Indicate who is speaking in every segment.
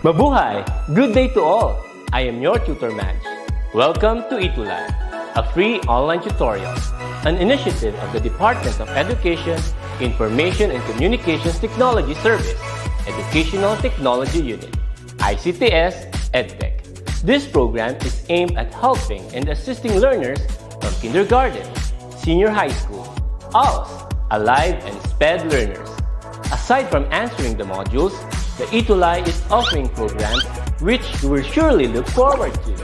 Speaker 1: Mabuhay! Good day to all! I am your tutor Madge. Welcome to ETUlay, a free online tutorial, an initiative of the Department of Education, Information and Communications Technology Service, Educational Technology Unit, ICTS EdTech. This program is aimed at helping and assisting learners from kindergarten, senior high school, ALS, Alive, and SPED learners. Aside from answering the modules, the ETUlay is offering programs which you will surely look forward to.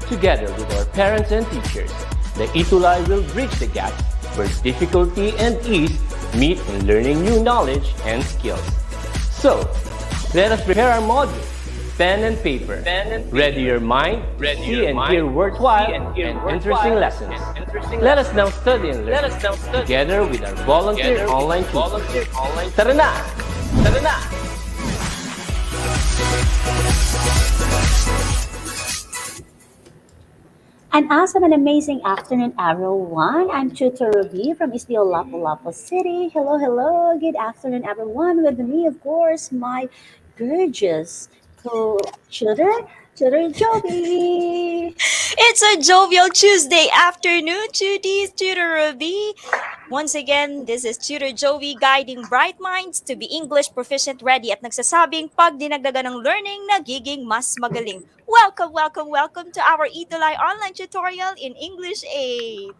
Speaker 1: Together with our parents and teachers, the ETUlay will bridge the gap where difficulty and ease meet in learning new knowledge and skills. So, let us prepare our modules, pen and paper, ready your mind, see and hear worthwhile and interesting lessons. Let us now study and learn together with our volunteer online tutors. Tara na! Tara na!
Speaker 2: An awesome and amazing afternoon, everyone. I'm Tutor Ruby from Islamic Lapu-Lapu City. Hello, hello. Good afternoon, everyone. With me, of course, my gorgeous co-tutor, Tutor Joby.
Speaker 3: It's a jovial Tuesday afternoon, Tuties, Tutor Ruby. Once again, this is Tutor Joey guiding bright minds to be English proficient ready at nagsasabing pag dinagdagan ng learning, nagiging mas magaling. Welcome, welcome, welcome to our ETUlay online tutorial in English 8.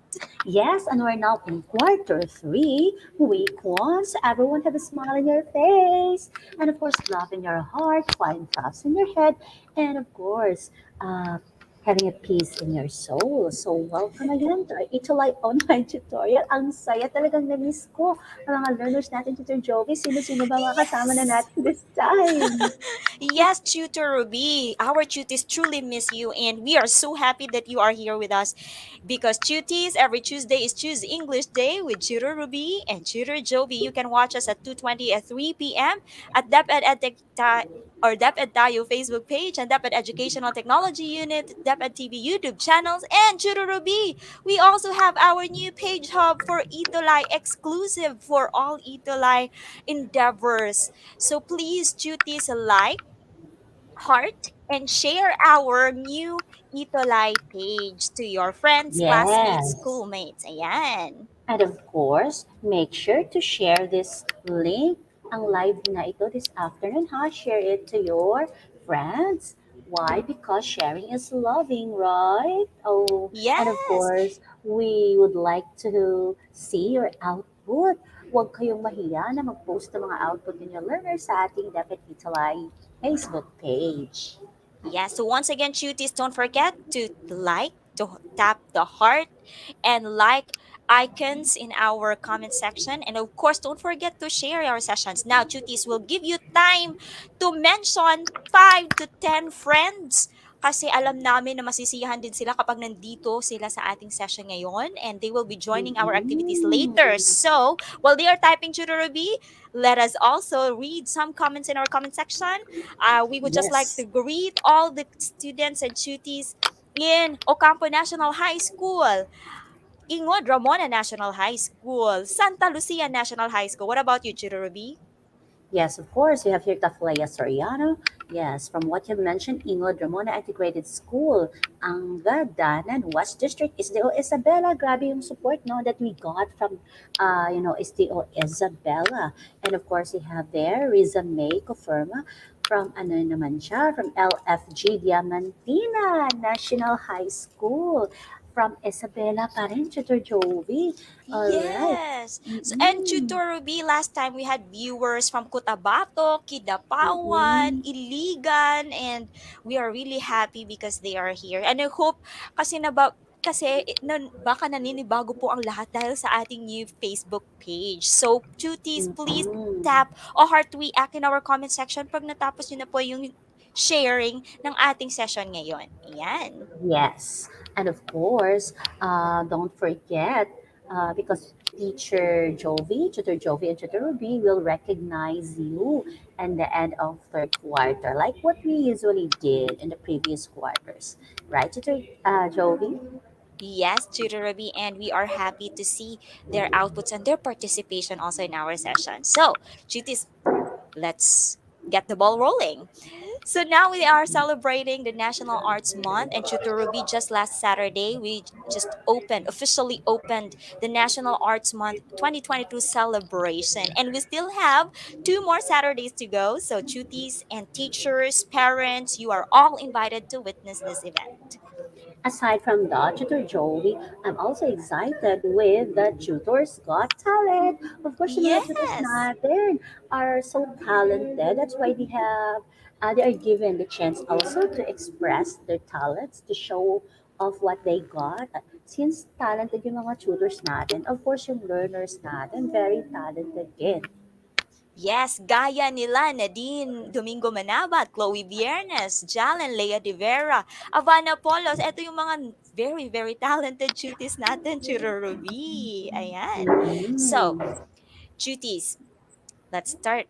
Speaker 2: Yes, and we're now in quarter 3, week 1. So everyone have a smile on your face. And of course, love in your heart, flying thoughts in your head. And of course, having a peace in your soul. So welcome again to our ETUlay online tutorial. Ang saya talagang na-miss ko ang mga learners natin, Tutor Joey. Sino-sino ba mga kasama na natin this time?
Speaker 3: Yes, Tutor Ruby, our tuties truly miss you, and we are so happy that you are here with us. Because tuties, every Tuesday is Choose English Day with Tutor Ruby and Tutor Joby. You can watch us at 2:20 at 3 p.m. at DepEd or DepEd Tayo Facebook page and DepEd Educational Technology Unit, DepEd TV YouTube channels, and Tutor Ruby. We also have our new page hub for ETUlay exclusive for all ETUlay endeavors. So please, tuties, like, heart, and share our new ETUlay page to your friends, classmates,
Speaker 2: Yes.
Speaker 3: schoolmates. Ayan.
Speaker 2: And of course, make sure to share this link, ang live na ito this afternoon, ha? Share it to your friends. Why? Because sharing is loving, right? Oh, and of
Speaker 3: Yes.
Speaker 2: course, we would like to see your output. Huwag kayong mahiya na mag-post ng mga output ninyo learners sa ating DepEd ETUlay Facebook page.
Speaker 3: Yeah, so once again, cuties, don't forget to like, to tap the heart and like icons in our comment section. And of course, don't forget to share our sessions. Now, cuties will give you time to mention 5 to 10 friends. Kasi alam namin na masisiyahan din sila kapag nandito sila sa ating session ngayon, and they will be joining our activities later. So, while they are typing Tutor Ruby, let us also read some comments in our comment section. We would just like to
Speaker 2: Yes.
Speaker 3: greet all the students and tuties in Ocampo National High School, Ingod Ramona National High School, Santa Lucia National High School. What about you, Tutor Ruby?
Speaker 2: Yes, of course. You have here Tafleya Soriano. Yes, from what you've mentioned, Ingod Ramona Integrated School, ang Danan West District, SDO Isabela. Grabe yung support, no, that we got from, SDO Isabela. And of course, you have there Riza May Coferma from, ano naman siya, from LFG Diamantina National High School. From Isabela pa rin, Tutor Jovi. All right.
Speaker 3: Yes. So, and
Speaker 2: Mm-mm.
Speaker 3: Tutor Ruby, last time we had viewers from Cotabato, Kidapawan,
Speaker 2: Mm-mm.
Speaker 3: Iligan, and we are really happy because they are here. And I hope kasi baka naninibago po ang lahat dahil sa ating new Facebook page. So, cuties, please
Speaker 2: Mm-mm.
Speaker 3: tap o heart react in our comment section pag natapos nyo na po yung sharing ng ating session ngayon. Ayan.
Speaker 2: Yes, and of course, don't forget, because Tutor Jovi and Tutor Ruby will recognize you in the end of third quarter, like what we usually did in the previous quarters, right, Tutor Jovi?
Speaker 3: Yes, Tutor Ruby, and we are happy to see their outputs and their participation also in our session. So, Chutis, let's get the ball rolling. So now we are celebrating the National Arts Month, and Tutor Ruby, just last Saturday, we just officially opened the National Arts Month 2022 celebration. And we still have 2 more Saturdays to go. So, tuties and teachers, parents, you are all invited to witness this event.
Speaker 2: Aside from the Tutor Joey, I'm also excited with the Tutors Got Talent. Of course, yung mga tutors
Speaker 3: Yes.
Speaker 2: natin are so talented. That's why they are given the chance also to express their talents, to show off what they got. Since talented yung mga tutors natin, of course, yung learners natin, very talented din.
Speaker 3: Yes, gaya nila Nadine Domingo Manabat, Chloe Biernes, Jalen Lea de Vera, Avana Polos. Ito yung mga very, very talented cuties natin, Chiro Ruby. Ayan. So,
Speaker 2: Mhm.
Speaker 3: cuties, let's start.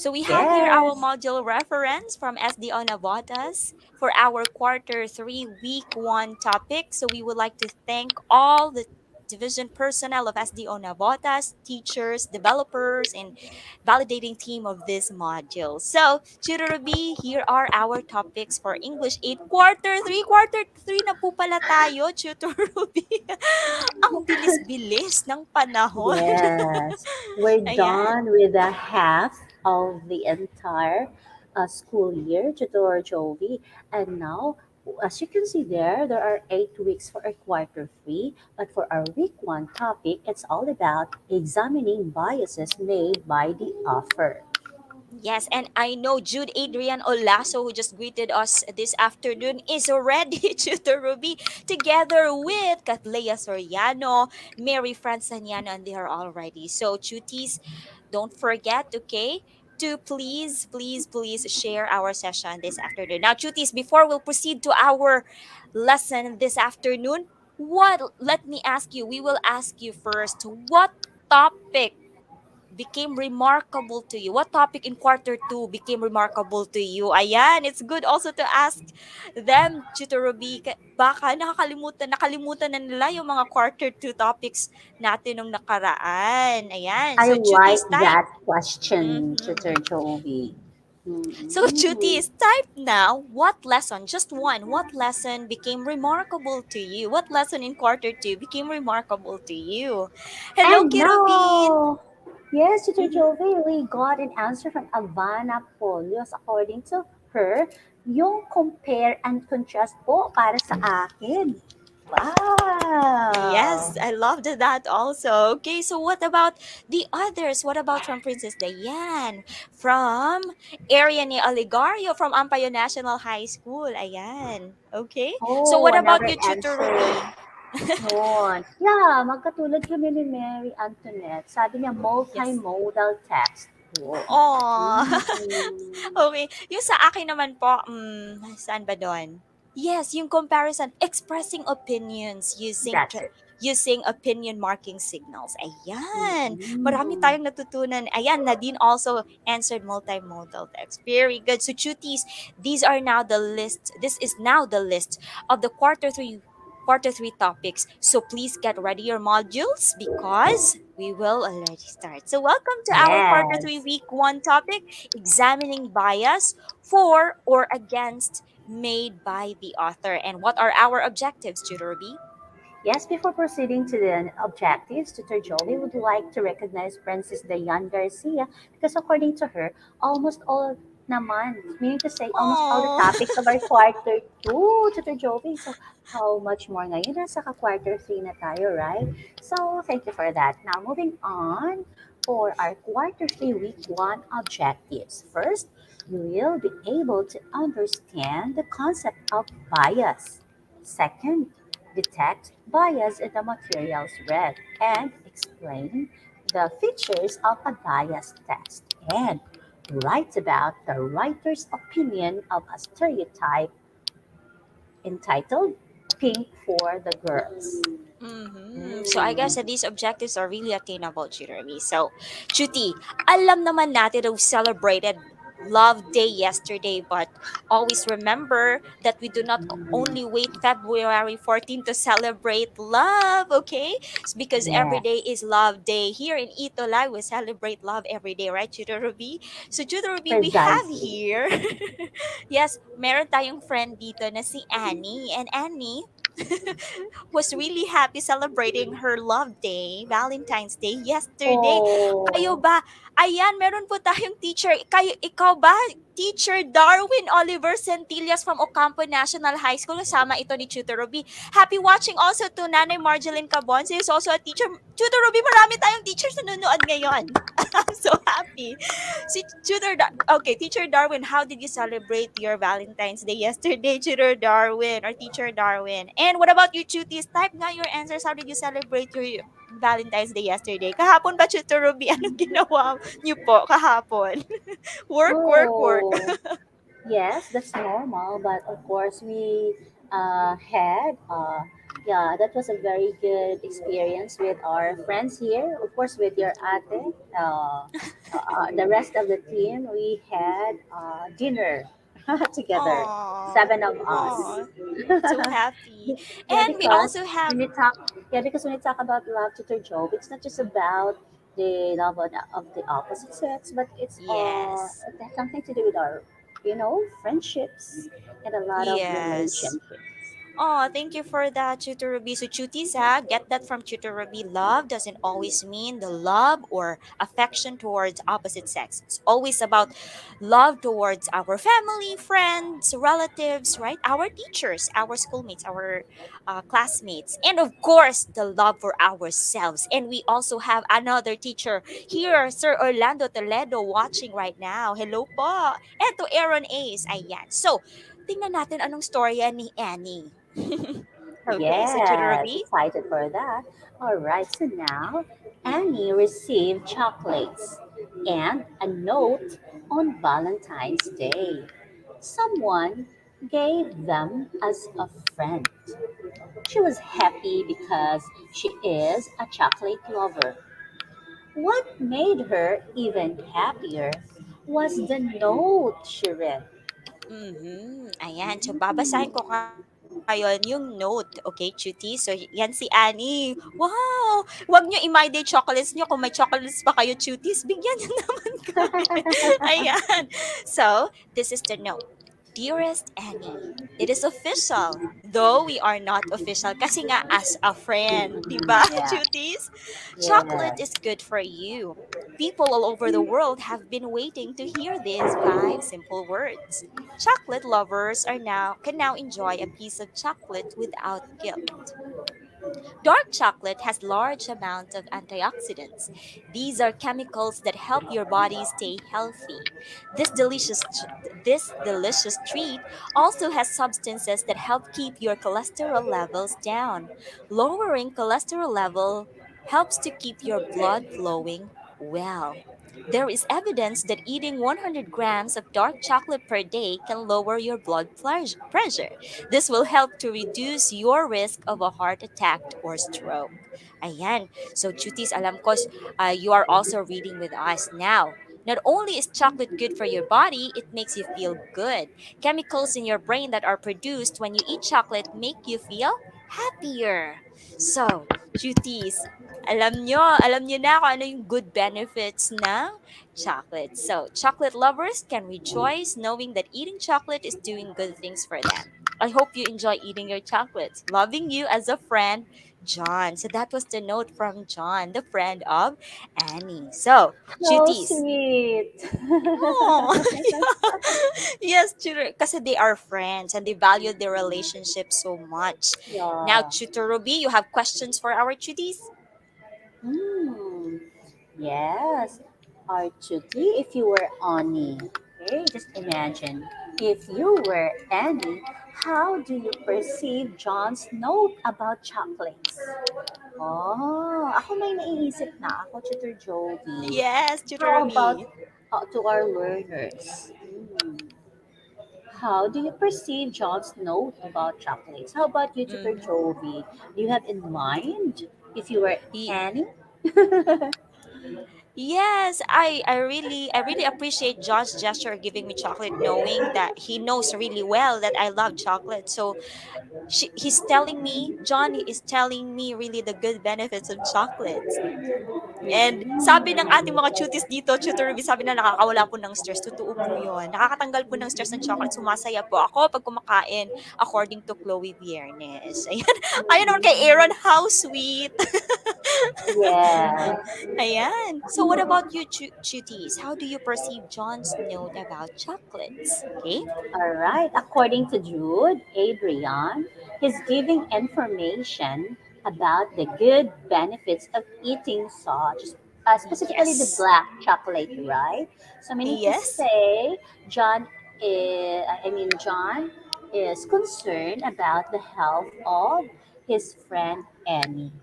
Speaker 3: So we have here our
Speaker 2: Yes.
Speaker 3: module reference from SDO Navotas for our quarter 3 week 1 topic. So we would like to thank all the division personnel of SDO Navotas, teachers, developers, and validating team of this module. So, Chirurubi, here are our topics for English 8 quarter 3. Quarter 3 na po pala tayo, Chirurubi. Ang bilis-bilis ng panahon.
Speaker 2: Yes, we're
Speaker 3: Ayan.
Speaker 2: done with the half of the entire school year, Tutor Jovi. And now, as you can see there are 8 weeks for a quarter 3. But for our week 1 topic, it's all about examining biases made by the author.
Speaker 3: Yes, and I know Jude Adrian Olaso, who just greeted us this afternoon, is already Tutor Ruby, together with Katlea Soriano, Mary Fransaniano, and they are all ready. So, Chuties, don't forget, okay, to please, please, please share our session this afternoon. Now, Chuties, before we'll proceed to our lesson this afternoon, let me ask you, we will ask you first, what topic became remarkable to you? What topic in quarter 2 became remarkable to you? Ayan, it's good also to ask them, Tutor Ruby. Baka nakalimutan na nila yung mga quarter 2 topics natin nung nakaraan. Ayan.
Speaker 2: I
Speaker 3: So,
Speaker 2: like
Speaker 3: Chuties, type.
Speaker 2: that question, Tutor
Speaker 3: Mhm.
Speaker 2: Jovi.
Speaker 3: So,
Speaker 2: Mhm.
Speaker 3: Chuties, type now. What lesson, just one, what lesson became remarkable to you? What lesson in quarter 2 became remarkable to you? Hello,
Speaker 2: And
Speaker 3: Kirubin.
Speaker 2: now, yes, Teacher
Speaker 3: Mhm.
Speaker 2: Jovi, we got an answer from Alvana Polios. According to her, yung compare and contrast po para sa akin.
Speaker 3: Yes,
Speaker 2: Wow!
Speaker 3: I loved that also. Okay, so what about the others? What about from Princess Diane? From area ni Aligario from Ampayo National High School. Ayan. Okay. So
Speaker 2: Oh,
Speaker 3: what about
Speaker 2: another
Speaker 3: you, Tutor
Speaker 2: answer.
Speaker 3: Ruby?
Speaker 2: Yun. Yeah, magkatulad kami ni Mary Antoinette. Sabi niya,
Speaker 3: Yes.
Speaker 2: multimodal textbook.
Speaker 3: Oh.
Speaker 2: Mm,
Speaker 3: Okay. Yung sa akin naman po, saan ba doon? Yes, yung comparison, expressing opinions
Speaker 2: that's it.
Speaker 3: using opinion marking signals. Ayan. Marami
Speaker 2: Mm,
Speaker 3: tayong natutunan. Ayan, Nadine also answered multimodal text. Very good. So, cuties, these are now the list. This is now the list of the quarter 3 topics. So please get ready your modules because we will already start. So welcome to our quarter 3
Speaker 2: yes.
Speaker 3: week 1 topic, examining bias for or against made by the author. And what are our objectives, Jurobi?
Speaker 2: Yes, before proceeding to the objectives, Tutor Jolie would like to recognize Princess Diane Garcia because according to her, almost all naman, meaning to say almost all the
Speaker 3: Oh.
Speaker 2: topics of our quarter 2, Tutor Jolie. So how much more ngayon? Nasa quarter 3 na tayo, right? So thank you for that. Now moving on for our quarter 3 week 1 objectives. First, you will be able to understand the concept of bias. Second, detect bias in the materials read, and explain the features of a biased text, and write about the writer's opinion of a stereotype entitled Pink for the Girls.
Speaker 3: So I guess that these objectives are really attainable, Jeremy. So, Chuti, alam naman natin that we celebrated Love Day yesterday, but always remember that we do not
Speaker 2: Mm,
Speaker 3: only wait February 14 to celebrate love, okay? It's because every day
Speaker 2: yes,
Speaker 3: is Love Day. Here in ETUlay, we celebrate love every day, right, Tutor Ruby? So, Tutor Ruby, we have
Speaker 2: precisely.
Speaker 3: here, yes, meron tayong friend dito na si Annie. And Annie, was really happy celebrating her love day, Valentine's Day, yesterday. Kayo
Speaker 2: Oh,
Speaker 3: ba? Ayan, meron po tayong teacher. Ikaw ba? Teacher Darwin Oliver Centillas from Ocampo National High School. Kasama ito ni Tutor Ruby. Happy watching also to Nanay Marjeline Cabon. She is also a teacher. Tutor Ruby, marami tayong teachers na nanonood ngayon. I'm so happy. Si okay, Teacher Darwin, how did you celebrate your Valentine's Day yesterday, Tutor Darwin or Teacher Darwin? And what about you, Chuties? Type nga your answers. How did you celebrate your Valentine's Day yesterday? Kahapon ba, Tutor Ruby? Anong ginawa niyo po kahapon? Work, work, work.
Speaker 2: oh. Yes, that's normal, but of course we had yeah, that was a very good experience with our friends here. Of course, with your ate, the rest of the team, we had dinner together,
Speaker 3: Aww.
Speaker 2: seven of us.
Speaker 3: Aww. So happy.
Speaker 2: Yeah,
Speaker 3: And we
Speaker 2: because
Speaker 3: also have,
Speaker 2: when we talk, yeah, because when we talk about love, tutor Job, it's not just about the love of the opposite sex, but
Speaker 3: yes.
Speaker 2: it has something to do with our, friendships and a lot of
Speaker 3: Yes.
Speaker 2: relationships.
Speaker 3: Oh, thank you for that, Tutor Ruby. So, Chutis, ha, get that from Tutor Ruby. Love doesn't always mean the love or affection towards opposite sex. It's always about love towards our family, friends, relatives, right? Our teachers, our schoolmates, our classmates, and of course, the love for ourselves. And we also have another teacher here, Sir Orlando Toledo, watching right now. Hello po. Eto, Aaron Ace. Ayan. So, tingnan natin anong storya ni Annie. Okay, so
Speaker 2: Yes,
Speaker 3: Chudorobi?
Speaker 2: excited for that. All right, so now Annie received chocolates and a note on Valentine's Day. Someone gave them as a friend. She was happy because she is a chocolate lover. What made her even happier was the note she read.
Speaker 3: Mhm. Ayan, so babasahin ko ngayon yung note, okay, cutie? So yan si Annie. Wow! Huwag nyo i-my day chocolates nyo. Kung may chocolates pa kayo, cuties, bigyan nyo naman kami. Ayan. So, this is the note. Dearest Annie, it is official. Though we are not official kasi nga as a friend, di ba,
Speaker 2: Yeah,
Speaker 3: cuties? Chocolate is
Speaker 2: yes.
Speaker 3: good for you. People all over the world have been waiting to hear these five simple words. Chocolate lovers are now can now enjoy a piece of chocolate without guilt. Dark chocolate has large amounts of antioxidants. These are chemicals that help your body stay healthy. This delicious treat also has substances that help keep your cholesterol levels down. Lowering cholesterol level helps to keep your blood flowing well. There is evidence that eating 100 grams of dark chocolate per day can lower your pressure. This will help to reduce your risk of a heart attack or stroke. Ayan. So, Chutis, alam ko, you are also reading with us now. Not only is chocolate good for your body, it makes you feel good. Chemicals in your brain that are produced when you eat chocolate make you feel happier. So, Chutis, alam nyo na kung ano yung good benefits ng chocolate. So, chocolate lovers can rejoice knowing that eating chocolate is doing good things for them. I hope you enjoy eating your chocolates. Loving you as a friend, John. So that was the note from John, the friend of Annie. So,
Speaker 2: So
Speaker 3: cuties.
Speaker 2: sweet.
Speaker 3: Oh, yes, kasi they are friends and they value their relationship so much. Now,
Speaker 2: Yeah.
Speaker 3: Tutor Ruby, you have questions for our cuties?
Speaker 2: Hmm. Yes. Archuti, if you were Ani, okay, just imagine. If you were Annie, how do you perceive John's note about chocolates? Oh, ako may naiisip na ako, Tutor Jovi.
Speaker 3: Yes, Tutor
Speaker 2: How about
Speaker 3: Ruby.
Speaker 2: to our learners? How do you perceive John's note about chocolates? How about you, Tutor
Speaker 3: Mm.
Speaker 2: Jovi? Do you have in mind if you were
Speaker 3: Y-
Speaker 2: Annie?
Speaker 3: Yes, I really appreciate John's gesture giving me chocolate, knowing that he knows really well that I love chocolate. So he's telling me, John is telling me really the good benefits of chocolates. And sabi ng ating mga cuties dito, Tutor Ruby, sabi na nakakawala po ng stress. Totoo po yun. Nakakatanggal po ng stress ng chocolate. Sumasaya po ako pag kumakain according to Chloe Viernes. Ayan. Ayun naman kay Aaron, how sweet.
Speaker 2: Yes.
Speaker 3: Ayan. So what about you, cuties? How do you perceive John's note about chocolates? Okay?
Speaker 2: All right. According to Jude Adrian, he's giving information about the good benefits of eating such, specifically the
Speaker 3: Yes.
Speaker 2: black chocolate, right? So meaning to
Speaker 3: Yes.
Speaker 2: say, John is concerned about the health of his friend Annie.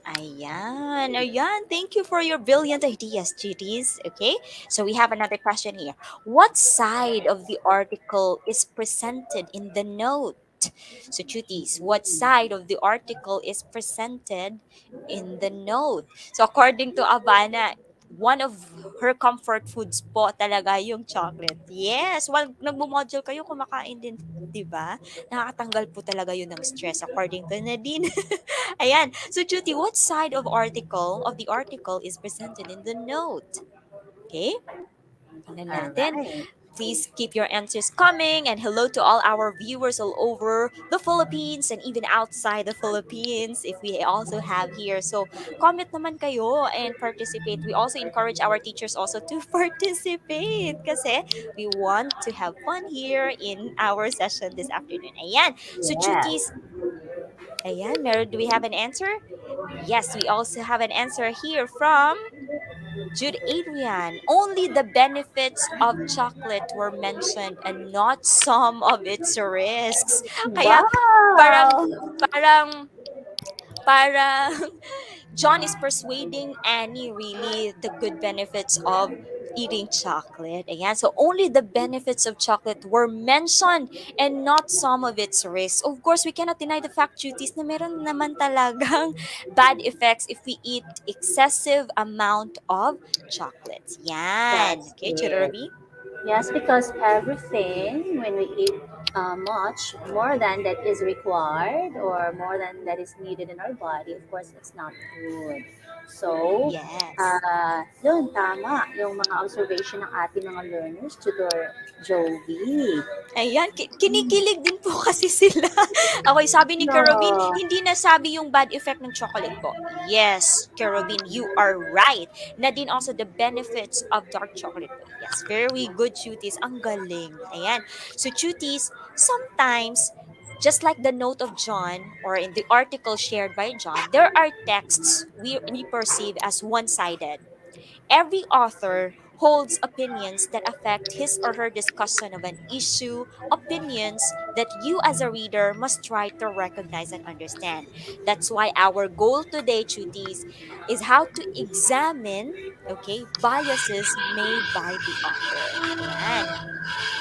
Speaker 3: Ayan, ayan. Thank you for your brilliant ideas, GTs. Okay, so we have another question here. What side of the article is presented in the note? So, cuties, what side of the article is presented in the note? So, according to Abana, one of her comfort foods po talaga yung chocolate. Yes, while nagmo-module kayo, kumakain din, di ba? Nakakatanggal po talaga yun ng stress according to Nadine. Ayan. So, Judy, what side of the article is presented in the note? Okay? Tingnan
Speaker 2: All
Speaker 3: natin.
Speaker 2: right.
Speaker 3: Please keep your answers coming, and hello to all our viewers all over the Philippines and even outside the Philippines if we also have here. So comment naman kayo and participate. We also encourage our teachers also to participate kasi we want to have fun here in our session this afternoon. Ayan. So
Speaker 2: Yes.
Speaker 3: cuties, ayan, do we have an answer? Yes, we also have an answer here from Jude Adrian. Only the benefits of chocolate were mentioned and not some of its risks. Kaya parang
Speaker 2: Wow.
Speaker 3: parang parang John is persuading Annie really the good benefits of eating chocolate. Ayan. So only the benefits of chocolate were mentioned and not some of its risks. Of course, we cannot deny the fact, cuties, na meron naman talagang bad effects if we eat excessive amount of chocolates. Yan.
Speaker 2: That's
Speaker 3: Okay,
Speaker 2: it.
Speaker 3: Chitorobi?
Speaker 2: Yes, because everything, when we eat much more than that is required or more than that is needed in our body, of course, it's not good. So,
Speaker 3: Yes.
Speaker 2: yun, tama, yung mga observation ng ating mga learners, Tudor Jovi.
Speaker 3: Ayan, kinikilig din po kasi sila. Okay, sabi ni Kerubin,
Speaker 2: No.
Speaker 3: hindi nasabi yung bad effect ng chocolate po. Yes, Kerubin, you are right. Na din also the benefits of dark chocolate po. Yes, very good, cuties. Ang galing. Ayan. So, cuties, sometimes, just like the note of John or in the article shared by John, there are texts we perceive as one-sided. Every author holds opinions that affect his or her discussion of an issue, opinions that you as a reader must try to recognize and understand. That's why our goal today, Chutis, is how to examine, okay, biases made by the author. Ayan.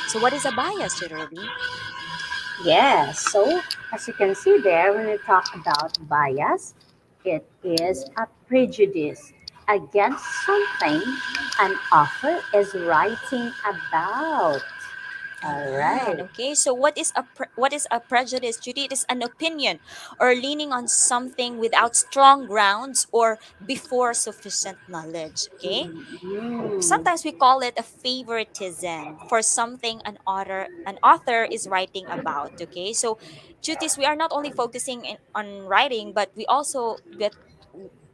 Speaker 3: So what is a bias, Churubi?
Speaker 2: Yes, so as you can see there, when we talk about bias, it is a prejudice against something an author is writing about. All
Speaker 3: Ayan.
Speaker 2: right.
Speaker 3: Okay. So what is a prejudice, Judy? It is an opinion or leaning on something without strong grounds or before sufficient knowledge. Okay.
Speaker 2: Mm,
Speaker 3: Sometimes we call it a favoritism for something an author is writing about. Okay. So, Jutis, we are not only focusing on writing, but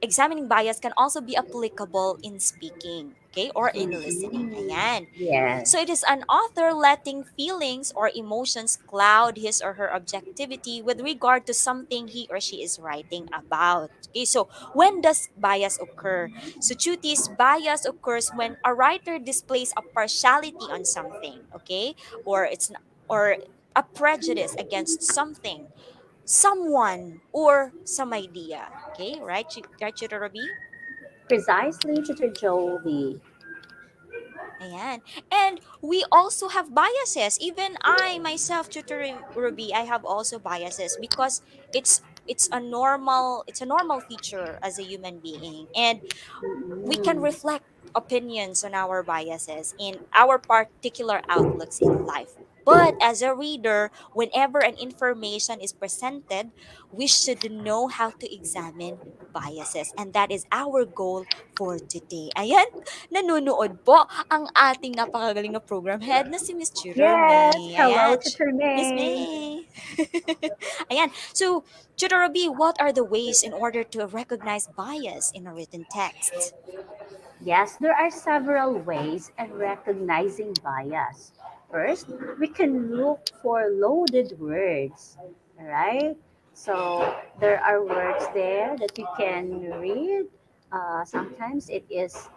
Speaker 3: examining bias can also be applicable in speaking. Okay, or in listening. Ayan. So it
Speaker 2: yes.
Speaker 3: is an author letting feelings or emotions cloud his or her objectivity with regard to something he or she is writing about. Okay, so when does bias occur? So Chutis, bias occurs when a writer displays a partiality on something, okay? Or a prejudice against something, someone, or some idea. Okay, right? Right, Chitorobi?
Speaker 2: Precisely, Tutor Jovi.
Speaker 3: Ayan. And we also have biases. Even I myself, Tutor Ruby, I have also biases because it's it's a normal feature as a human being, and we can
Speaker 2: Mm-mm.
Speaker 3: reflect opinions on our biases and our particular outlooks in life. But as a reader, whenever an information is presented, we should know how to examine biases. And that is our goal for today. Ayan, nanonood po ang ating napakagaling na program head na si Miss
Speaker 2: Yes,
Speaker 3: Churubi.
Speaker 2: hello,
Speaker 3: Ayan,
Speaker 2: Tutor
Speaker 3: Miss
Speaker 2: May.
Speaker 3: May. Ayan, so Churubi, what are the ways in order to recognize bias in a written text?
Speaker 2: Yes, there are several ways in recognizing bias. First, we can look for loaded words, right? So there are words there that you can read. Sometimes it is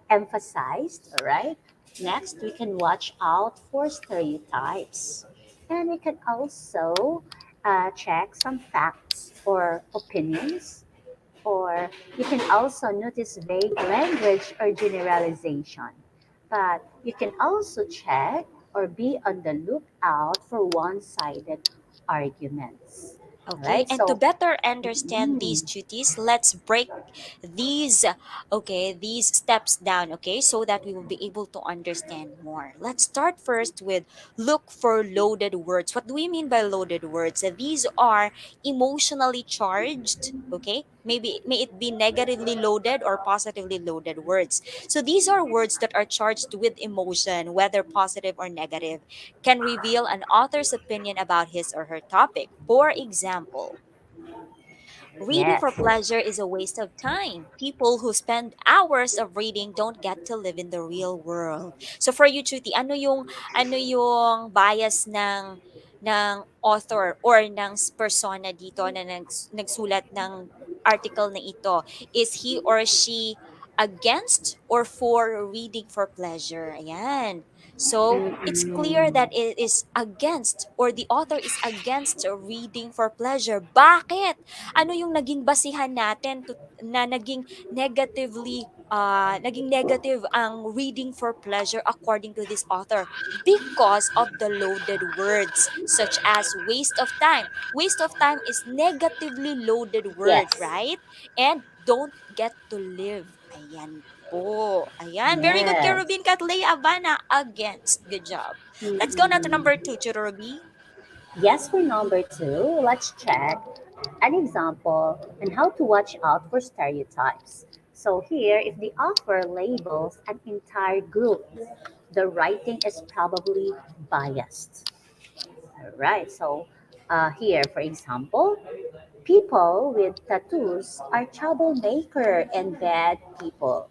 Speaker 2: emphasized, right? Next, we can watch out for stereotypes. And we can also check some facts or opinions, or you can also notice vague language or generalization. But you can also check or be on the lookout for one sided arguments. All
Speaker 3: Okay,
Speaker 2: right,
Speaker 3: and to
Speaker 2: so
Speaker 3: better understand these
Speaker 2: mm,
Speaker 3: duties, let's break these these steps down, okay, so that we will be able to understand more. Let's start first with look for loaded words. What do we mean by loaded words? These are emotionally charged, okay? Maybe may it be negatively loaded or positively loaded words. So these are words that are charged with emotion, whether positive or negative, can reveal an author's opinion about his or her topic. For example, reading for
Speaker 2: yes.
Speaker 3: pleasure is a waste of time. People who spend hours of reading don't get to live in the real world. So for you, Chuti, ano yung bias ng author or ng persona dito na nagsulat ng article na ito? Is he or she against or for reading for pleasure? Ayan. So, it's clear
Speaker 2: Mm-mm.
Speaker 3: that it is against or the author is against reading for pleasure. Bakit? Ano yung naging basihan natin na naging negative ang reading for pleasure according to this author? Because of the loaded words such as waste of time. Waste of time is negatively loaded word,
Speaker 2: Yes.
Speaker 3: right? And don't get to live. Ayan po. Ayan. Very good,
Speaker 2: Yes.
Speaker 3: Kerubin Katlea Abana. Against. Good job. Let's go now to
Speaker 2: Mm-mm.
Speaker 3: number 2, Churubi.
Speaker 2: Yes, for number two, let's check an example on how to watch out for stereotypes. So, here, if the author labels an entire group, the writing is probably biased. All right, so here, for example, people with tattoos are troublemaker and bad people.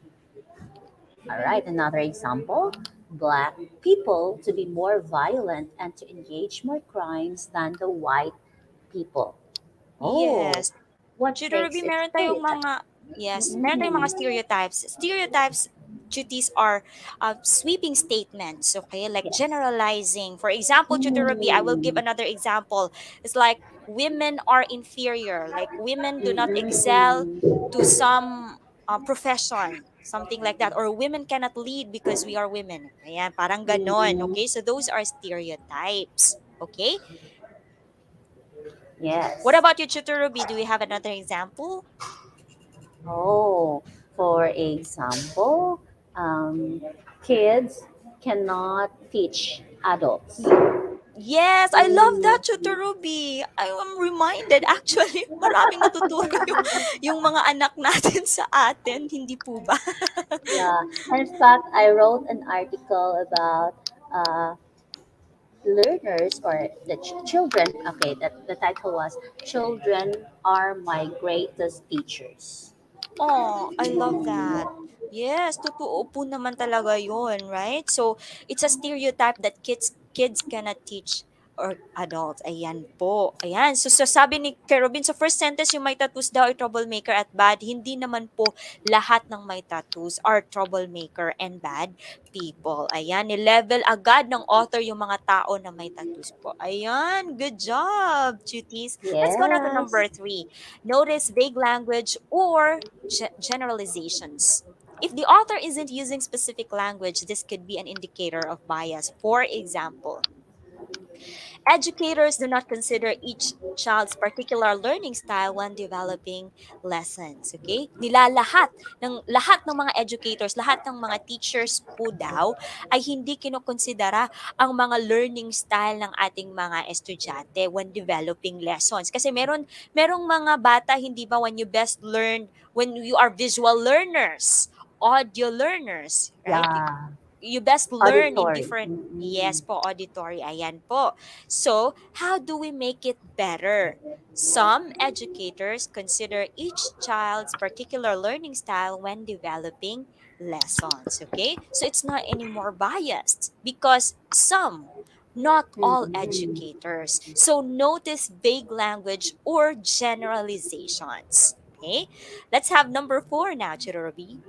Speaker 2: All right, another example, black people to be more violent and to engage more crimes than the white people. Oh,
Speaker 3: Yes.
Speaker 2: what makes
Speaker 3: Churubi,
Speaker 2: it
Speaker 3: meron tayong
Speaker 2: stereotype?
Speaker 3: mga, yes, meron tayong mga
Speaker 2: Mm-mm.
Speaker 3: stereotypes. Stereotypes, duties are sweeping statements, okay? Like
Speaker 2: Yes.
Speaker 3: generalizing. For example, Churubi, I will give
Speaker 2: Mm.
Speaker 3: another example. It's like women are inferior. Like women do not excel
Speaker 2: Mm-mm.
Speaker 3: to some profession. Something like that. Or women cannot lead because we are women. Ayan, parang ganon.
Speaker 2: Mm-mm.
Speaker 3: Okay? So those are stereotypes. Okay? What
Speaker 2: Yes.
Speaker 3: about you, Churubi? Do we have another example?
Speaker 2: Oh, for example, um, kids cannot teach adults.
Speaker 3: Yes, I love that,
Speaker 2: Mm.
Speaker 3: Chuturubi. I am reminded, actually, maraming natuturo yung mga anak natin sa atin, hindi po ba?
Speaker 2: Yeah, and in fact, I wrote an article about learners or the children. Okay, that the title was "Children Are My Greatest Teachers."
Speaker 3: Oh, I love that. Yes, totoo po naman talaga yun, right? So, it's a stereotype that kids cannot teach or adults. Ayan po. Ayan. So, sabi ni Kerubin, sa first sentence, yung may tattoos daw ay troublemaker at bad. Hindi naman po lahat ng may tattoos are troublemaker and bad people. Ayan. Ni-level agad ng author yung mga tao na may tattoos po. Ayan. Good job, cuties. Let's go na to
Speaker 2: Yes.
Speaker 3: number 3. Notice vague language or generalizations. If the author isn't using specific language, this could be an indicator of bias. For example, Educators do not consider each child's particular learning style when developing lessons. Okay? Lahat ng mga educators, lahat ng mga teachers po daw ay hindi kinokonsidera ang mga learning style ng ating mga estudyante when developing lessons. Kasi merong mga bata, hindi ba, when you are visual learners, audio learners, right?
Speaker 2: Yeah,
Speaker 3: You best learn in
Speaker 2: auditory.
Speaker 3: different, yes
Speaker 2: Mm-mm.
Speaker 3: po, auditory, ayan po. So, how do we make it better? Some educators consider each child's particular learning style when developing lessons, okay? So, it's not anymore biased because not all
Speaker 2: Mm-mm.
Speaker 3: educators. So, notice vague language or generalizations. Okay? Let's have number 4 now, Chirorobi.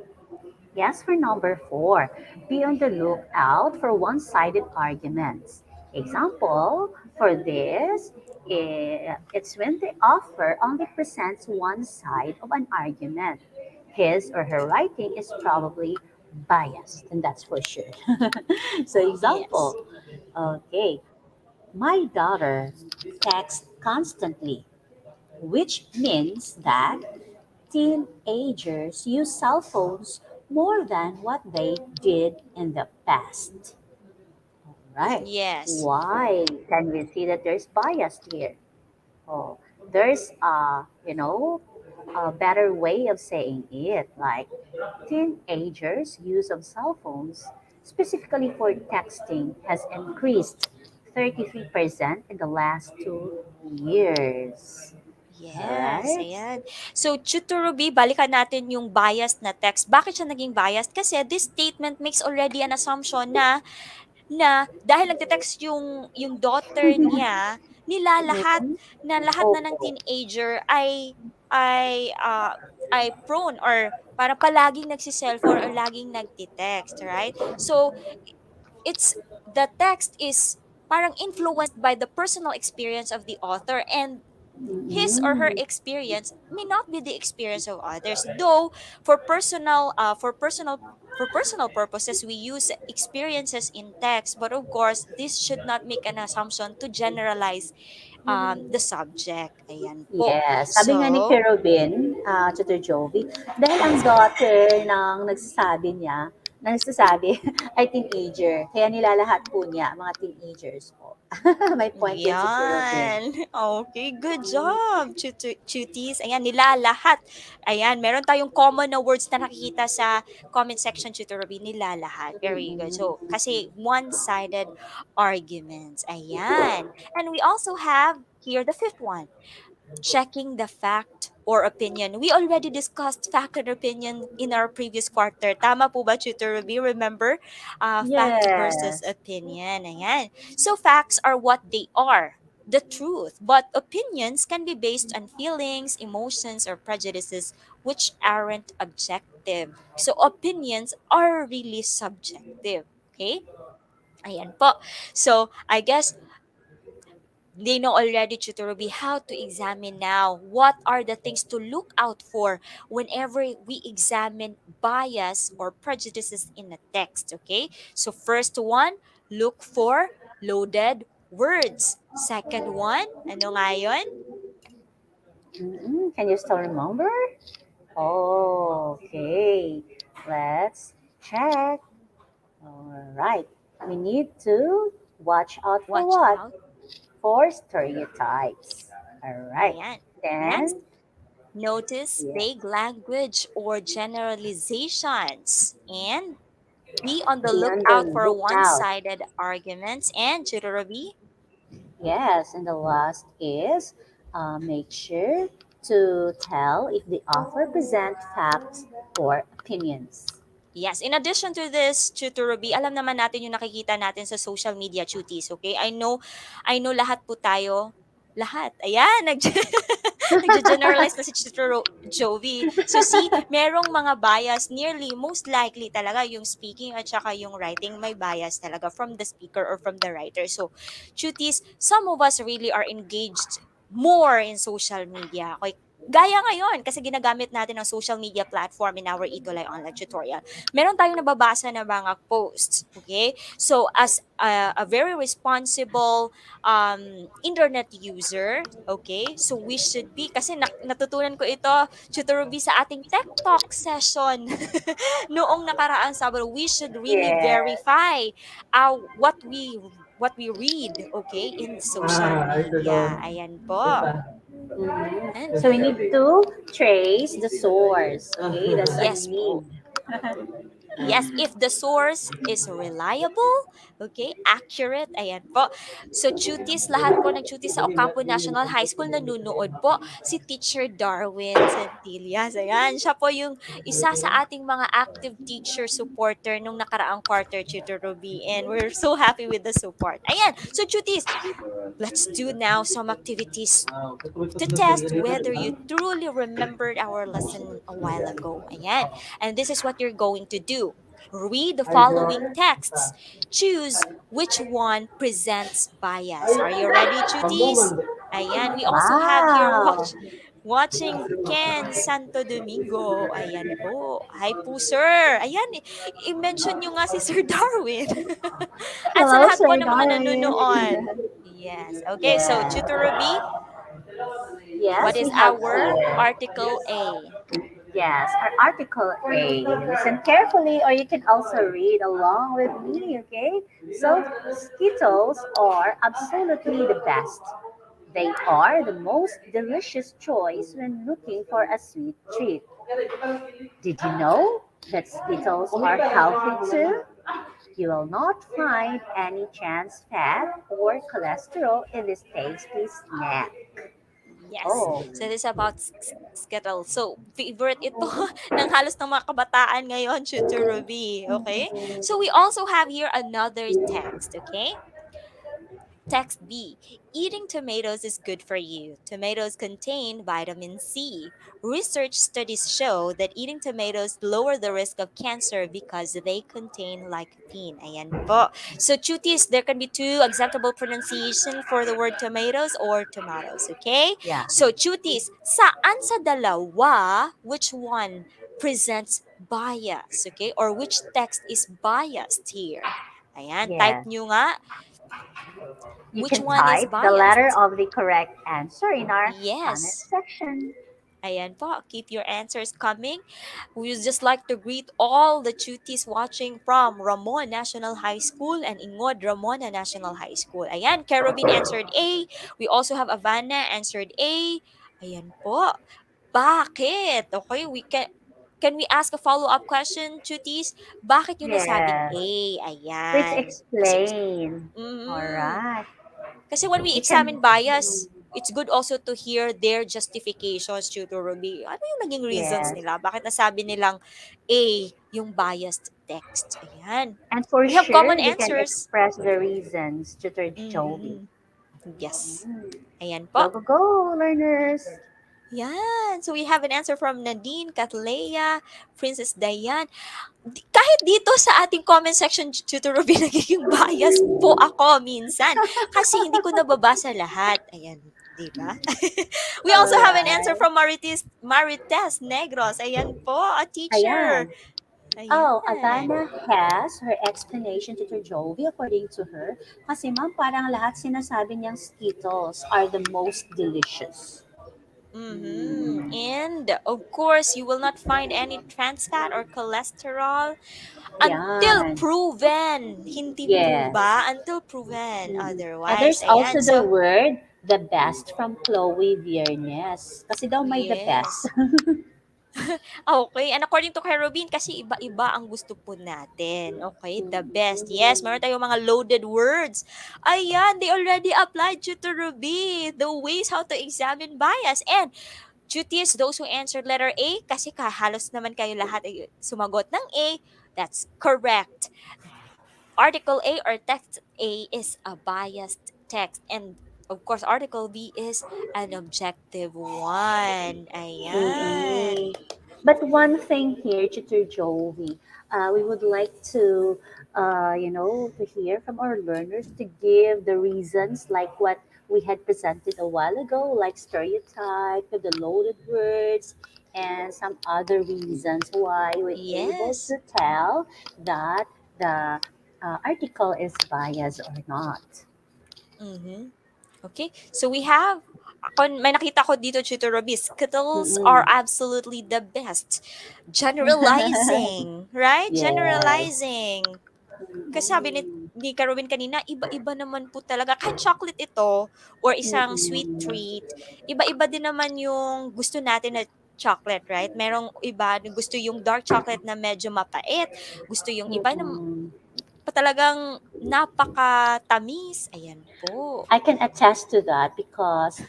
Speaker 2: Yes, for number four, be on the lookout for one sided arguments. Example for this, it's when the author only presents one side of an argument. His or her writing is probably biased, and that's for sure. So,
Speaker 3: Yes.
Speaker 2: example, okay, my daughter texts constantly, which means that teenagers use cell phones more than what they did in the past. Right.
Speaker 3: Yes.
Speaker 2: Why can we see that there's bias here? Oh, there's a better way of saying it. Like teenagers' use of cell phones, specifically for texting, has increased 33% in the last 2 years. All
Speaker 3: Yes,
Speaker 2: right.
Speaker 3: ayan. So, Chuturubi, balikan natin yung biased na text. Bakit siya naging biased? Kasi this statement makes already an assumption na dahil nagte-text yung daughter niya, nilalahat
Speaker 2: Mhm.
Speaker 3: na lahat na ng
Speaker 2: Opo.
Speaker 3: teenager ay ay prone or para palaging nagsi-cellphone or laging nagte-text, right? So, it's the text is parang influenced by the personal experience of the author, and his or her
Speaker 2: Mm.
Speaker 3: experience may not be the experience of others, though for personal purposes we use experiences in text, but of course this should not make an assumption to generalize the subject, ayan po.
Speaker 2: Yes, sabi nga ni
Speaker 3: So
Speaker 2: Kerubin, Tutor Jovi, dahil ang
Speaker 3: yes po.
Speaker 2: daughter ng nagsasabi ay teenager, kaya nilalahat po niya, mga teenagers po. May point din si Kerubin.
Speaker 3: Yan. Okay, good job, cuties. Ayan, nilalahat. Ayan, meron tayong common na words na nakikita sa comment section, Tutor Ruby, nilalahat. Very good.
Speaker 2: Mm-mm.
Speaker 3: So, kasi one-sided arguments. Ayan. And we also have here the fifth one, checking the fact or opinion. We already discussed fact and opinion in our previous quarter. Tama po ba, Tutor Ruby? Remember? Fact versus
Speaker 2: Yes.
Speaker 3: opinion. Ayan. So facts are what they are, the truth. But opinions can be based on feelings, emotions, or prejudices which aren't objective. So opinions are really subjective. Okay? Ayan po. So, I guess they know already, Chuturubi, how to examine now. What are the things to look out for whenever we examine bias or prejudices in a text, okay? So first one, look for loaded words. Second one, ano nga yun?
Speaker 2: Mm-mm. Can you still remember? Oh, okay. Let's check. All right. We need to watch out for
Speaker 3: Watch
Speaker 2: what?
Speaker 3: out.
Speaker 2: For stereotypes. All right.
Speaker 3: Ayan. Next,
Speaker 2: Then,
Speaker 3: notice
Speaker 2: yeah,
Speaker 3: vague language or generalizations. And be on the
Speaker 2: be on the
Speaker 3: lookout for
Speaker 2: lookout.
Speaker 3: one-sided arguments. And Chuturubi,
Speaker 2: Yes, and the last is make sure to tell if the author present facts or opinions.
Speaker 3: yes, in addition to this, Tutor Ruby, alam naman natin yung nakikita natin sa social media, cuties, okay? I know lahat po tayo, lahat, ayan, nagge-generalize na si Tutor Jovi. So see, merong mga bias, nearly, most likely talaga yung speaking at saka yung writing, may bias talaga from the speaker or from the writer. So, cuties, some of us really are engaged more in social media. Okay? Gaya ngayon, kasi ginagamit natin ang social media platform in our ETUlay online tutorial. Meron tayong nababasa na mga posts. Okay? So, as a very responsible internet user, okay? So, we should be, kasi natutunan ko ito, Tutor Ruby, sa ating Tech Talk session noong nakaraang Sabado, we should really
Speaker 2: Yes.
Speaker 3: verify what we read, okay, in social media. Ayan po. And
Speaker 2: So we need to trace the source. Okay, that's a
Speaker 3: yes
Speaker 2: need.
Speaker 3: po. Yes, if the source is reliable, okay, accurate, ayan po. So, cuties, lahat po ng cuties sa Ocampo National High School nanonood po. Si Teacher Darwin Centillas, ayan. Siya po yung isa sa ating mga active teacher supporter nung nakaraang quarter, Tutor Ruby. And we're so happy with the support. Ayan. So, cuties, let's do now some activities to test whether you truly remembered our lesson a while ago. Ayan. And this is what you're going to do. Read the following texts. Choose which one presents bias. Are you ready, chuties? Ayan. We also have here
Speaker 2: Wow.
Speaker 3: watching Ken Santo Domingo. Ayan po. Hi po, sir. Ayan, i-mention nyo nga si Sir Darwin. At sa
Speaker 2: Hello,
Speaker 3: lahat po
Speaker 2: Sir
Speaker 3: ng mga
Speaker 2: Darwin.
Speaker 3: nanonood. Yes. Okay, so
Speaker 2: Yeah.
Speaker 3: Tutor Ruby, what
Speaker 2: Yes,
Speaker 3: is
Speaker 2: we have
Speaker 3: our
Speaker 2: here.
Speaker 3: article A?
Speaker 2: Yes, our article A. Listen carefully, or you can also read along with me, okay? So, Skittles are absolutely the best. They are the most delicious choice when looking for a sweet treat. Did you know that Skittles are healthy too? You will not find any trans fat or cholesterol in this tasty snack.
Speaker 3: Yes.
Speaker 2: Oh,
Speaker 3: So this is about Skittles. So favorite ito ng halos ng mga kabataan ngayon, Tutor Ruby. Okay? So we also have here another text, okay? Text B. Eating tomatoes is good for you. Tomatoes contain vitamin C. Research studies show that eating tomatoes lower the risk of cancer because they contain lycopene. Ayan po. So, cuties, there can be two acceptable pronunciation for the word tomatoes or tomatoes. Okay?
Speaker 2: yeah.
Speaker 3: So, cuties, saan sa dalawa, which one presents bias? Okay? Or which text is biased here? Ayan, type
Speaker 2: Yes.
Speaker 3: nyo nga
Speaker 2: You
Speaker 3: which
Speaker 2: can
Speaker 3: one is
Speaker 2: type the letter
Speaker 3: biased?
Speaker 2: of the correct answer in our comment
Speaker 3: Yes.
Speaker 2: section.
Speaker 3: Ayan po, keep your answers coming. We would just like to greet all the cuties watching from Ramon National High School and Ingod Ramona National High School. Ayan, Carobin answered A. We also have Avana answered A. Ayan po. Bakit? Okay, can we ask a follow-up question, cuties? Bakit yun nasabing
Speaker 2: Yes.
Speaker 3: A?
Speaker 2: Please
Speaker 3: Ayan. Kasi
Speaker 2: explain. All
Speaker 3: mm,
Speaker 2: right.
Speaker 3: kasi when we
Speaker 2: You can.
Speaker 3: examine bias, it's good also to hear their justifications, Tutor Ruby. Ano yung naging reasons
Speaker 2: Yes.
Speaker 3: nila? Bakit nasabi nilang A, yung biased text? Ayan.
Speaker 2: And for
Speaker 3: We have common
Speaker 2: sure, they can
Speaker 3: answers.
Speaker 2: express the reasons to Jovi.
Speaker 3: Mhm. Yes. Ayan
Speaker 2: Go,
Speaker 3: po.
Speaker 2: go, go, learners.
Speaker 3: Yan. So we have an answer from Nadine, Katlea, Princess Diane. Kahit dito sa ating comment section, Tutor Ruby, nagiging bias po ako minsan. Kasi hindi ko nababasa lahat. Ayan, di ba? We
Speaker 2: All
Speaker 3: also have an answer
Speaker 2: right.
Speaker 3: from Marites Negros. Ayan po, a teacher.
Speaker 2: Ayan. Oh,
Speaker 3: Ayan.
Speaker 2: Avana has her explanation to Jovi according to her. Kasi ma'am, parang lahat sinasabi niyang Skittles are the most delicious.
Speaker 3: And of course, you will not find any trans fat or cholesterol until
Speaker 2: Yan.
Speaker 3: proven. Hindi po
Speaker 2: Yes.
Speaker 3: ba? Until proven
Speaker 2: Mhm. And
Speaker 3: otherwise.
Speaker 2: there's also
Speaker 3: Ayan.
Speaker 2: the
Speaker 3: So,
Speaker 2: word the best from Chloe Viernes. Kasi daw may the best.
Speaker 3: yes. Okay, and according to kay Robin, kasi iba-iba ang gusto po natin. Okay, the best. Yes, meron tayong mga loaded words. Ayan, they already applied you to Ruby. The ways how to examine bias. And duties, those who answered letter A, kasi halos naman kayo lahat ay sumagot ng A, that's correct. Article A or text A is a biased text. And of course, Article B is an objective one. Ayan.
Speaker 2: Mm-mm. But one thing here, Tutor Jovi, we would like to, to hear from our learners to give the reasons like what we had presented a while ago, like stereotype, the loaded words, and some other reasons why we're able
Speaker 3: Yes.
Speaker 2: to tell that the article is biased or not.
Speaker 3: Mm-hmm. Okay. So we have, may nakita ko dito, Tutor Ruby, Skittles are
Speaker 2: Mm-mm.
Speaker 3: absolutely the best. Generalizing, right?
Speaker 2: Yes.
Speaker 3: Generalizing. Kasi sabi
Speaker 2: Mm-mm.
Speaker 3: ni Karubin kanina, iba-iba naman po talaga. Kahit chocolate ito or isang sweet
Speaker 2: Mm-mm.
Speaker 3: treat, iba-iba din naman yung gusto natin na chocolate, right? Merong iba na gusto yung dark chocolate na medyo mapait. Gusto yung iba na
Speaker 2: Mm-mm.
Speaker 3: talagang napakatamis. Ayan po.
Speaker 2: I can attest to that because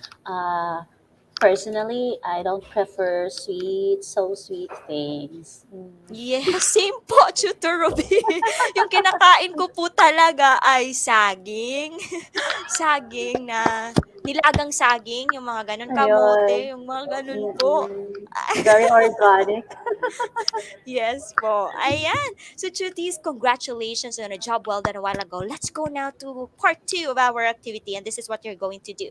Speaker 2: personally, I don't prefer sweet, so sweet things.
Speaker 3: Yes, same po, Tutor Ruby. Yung kinakain ko po talaga ay saging. Saging na nilagang saging, yung mga gano'n,
Speaker 2: Ayun.
Speaker 3: kamote, yung mga gano'n po.
Speaker 2: Mm-mm. Very organic.
Speaker 3: Yes po. Ayan. So, Chuties, congratulations on a job well done a while ago. Let's go now to part two of our activity, and this is what you're going to do.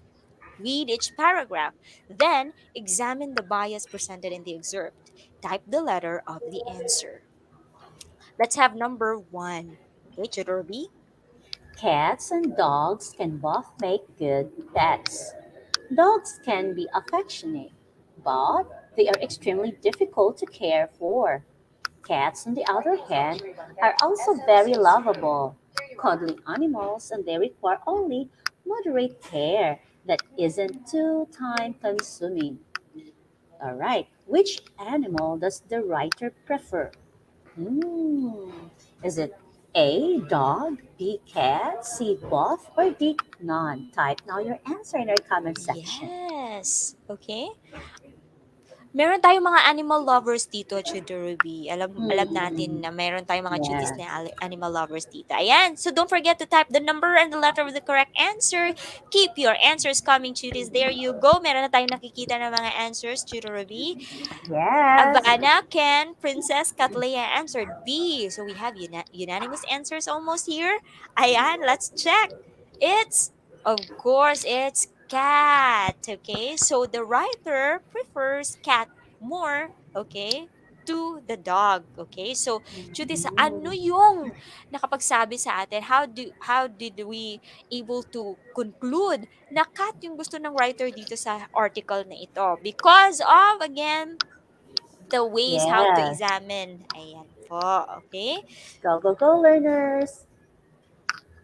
Speaker 3: Read each paragraph, then examine the bias presented in the excerpt. Type the letter of the answer. Let's have number one. Okay, Tutor B.
Speaker 2: Cats and dogs can both make good pets. Dogs can be affectionate, but they are extremely difficult to care for. Cats, on the other hand, are also very lovable, cuddly animals, and they require only moderate care that isn't too time consuming. All right, which animal does the writer prefer? Hmm. Is it A, dog, B, cat, C, both, or D, none? Type now your answer in our comment section.
Speaker 3: Yes. Okay. Meron tayong mga animal lovers dito, Chudoruby. Alam natin
Speaker 2: Hmm.
Speaker 3: na meron tayong mga cuties
Speaker 2: Yes.
Speaker 3: na animal lovers dito. Ayan. So don't forget to type the number and the letter of the correct answer. Keep your answers coming, cuties. There you go. Meron na tayong nakikita ng mga answers, Chudoruby.
Speaker 2: Yes.
Speaker 3: Avana, Ken, Princess, Katlea answered B. So we have unanimous answers almost here. Ayan, let's check. It's, of course, it's cat. Okay, so the writer prefers cat more, okay, to the dog. Okay, so Judith, ano
Speaker 2: Mhm.
Speaker 3: yung nakapagsabi sa atin? How did we able to conclude na cat yung gusto ng writer dito sa article na ito? Because of, again, the ways how to
Speaker 2: Yes.
Speaker 3: examine. Ayan po, okay?
Speaker 2: Go, go, go, learners.